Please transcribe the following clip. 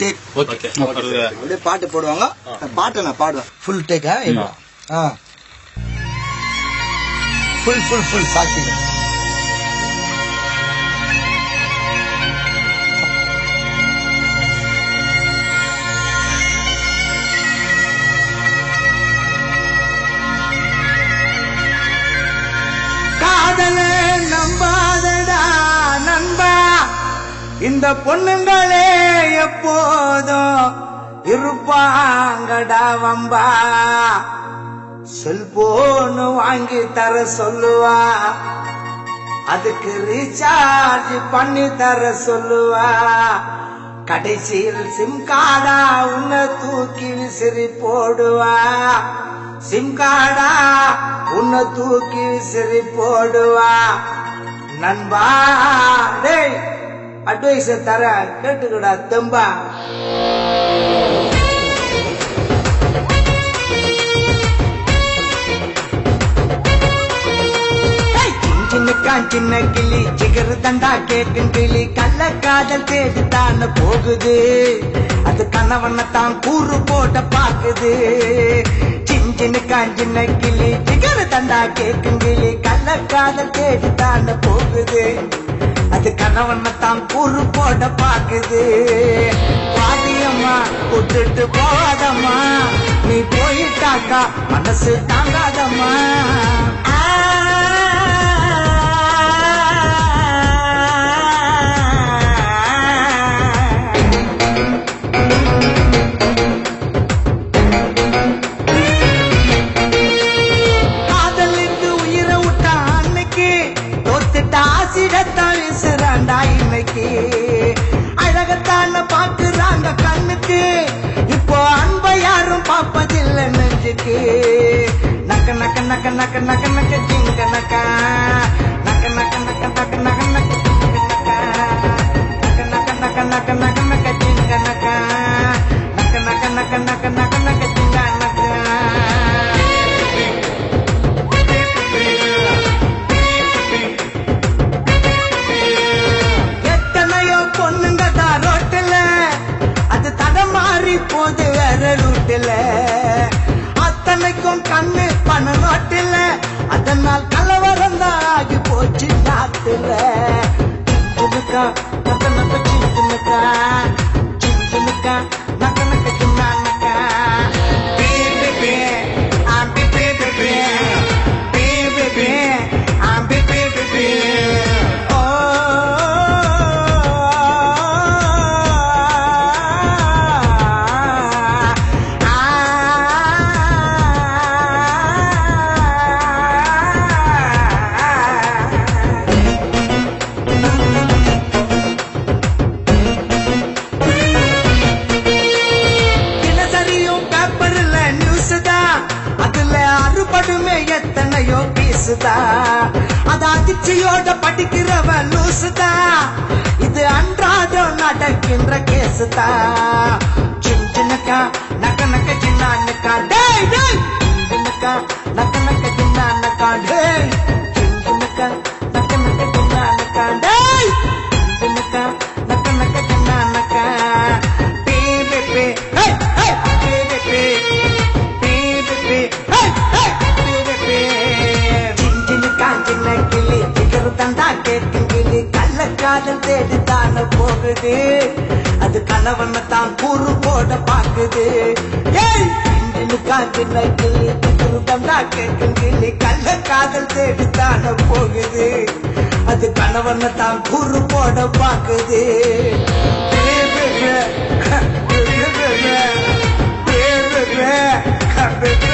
Take. Okay அப்படியே பாட்டு போடுவாங்க, பாட்டை நான் பாடுவேன். Full take. Full full full சாட்சி. காதலே நம்பாதடா நண்பா, இந்த பொண்ணுங்களே எப்போதும் இருப்பாங்கடா வம்பா. செல்போன் வாங்கி தர சொல்லுவா, அதுக்கு ரீசார்ஜ் பண்ணி தர சொல்லுவா. கடைசியில் சிம் கார்டா உன்னை தூக்கி விசிறி போடுவா. சிம் கார்டா உன்னை தூக்கி விசிறி போடுவா. நண்பா டேய் அட்வைஸ் தர கேட்டுக்கடா தெம்பா. சின்ன கிளி சிகரு தண்டா கேட்கும் கிளி கள்ள காதல் தேடித்தான போகுது. அது கணவனைத்தான் கூறு போட்ட பாக்குது. சின்ன கிளி சிகரு தண்டா கேட்கும் கிளி கள்ள காதல் தேடித்தான போகுது. அது கணவனைத்தான் கூறு போட பாக்குது. பாதியம்மா விட்டுட்டு போகாதம்மா, நீ போயிட்டாக்கா மனசு தாங்காதம்மா. அழகத்தான பாக்குறாங்க கண்ணுக்கு, இப்போ அன்பை யாரும் பார்ப்பதில்லை நெஞ்சுக்கு. நக்க நக்க நக்க நக்க நக்க நக்க ஜிங்க நக்கா, நக்க நக்க நக்க நக்க நக்க நக்க நக்க நக்க நக்க நக்க நக்க நக்க ஜிங்க நக்கா, நக்க நக்க நக்க நக்க நக்க நக்க ஜிங்க நக்கா. போது வேற ரூட்டில் அத்தனைக்கும் கண்ணு பண நோட்டில், அதனால் கலவரம் தான் ஆகி போச்சு நாட்டில். சின்னுக்கா நக்க நக்க சின்னுக்கா, சின்னுக்கா நக்க நக்க சின்னாக்கா. எத்தனையோ பீசுதா, அது அதிர்ச்சியோட படிக்கிறவ லூசுதா. இது அன்றாடம் நடக்கின்ற கேசுதா. சின்னக்கா நக்க நக்க சின்னக்கா, டேய் டேய் சின்னக்கா நக்க நக்க சின்னக்கா, டேய் சின்னக்கா நக்க நக்க சின்னக்கா, டேய் சின்னக்கா நக்க நக்க சின்னக்கா. பே பே பே ஹே ஹே பே பே பே பே பே பே ஹே ஹே. சின்ன கிளி சிகரு தண்டா கேட்கும் கிளி கள்ள காதல் தேடித்தான போகுது. அது கணவனைத்தான் கூறு போட பாக்குது. சின்ன கிளி சிகரு தண்டா கேட்கும் கிளி கள்ள காதல் தேடித்தான போகுது. அது கணவனைத்தான் கூறு போட பாக்குது. Baby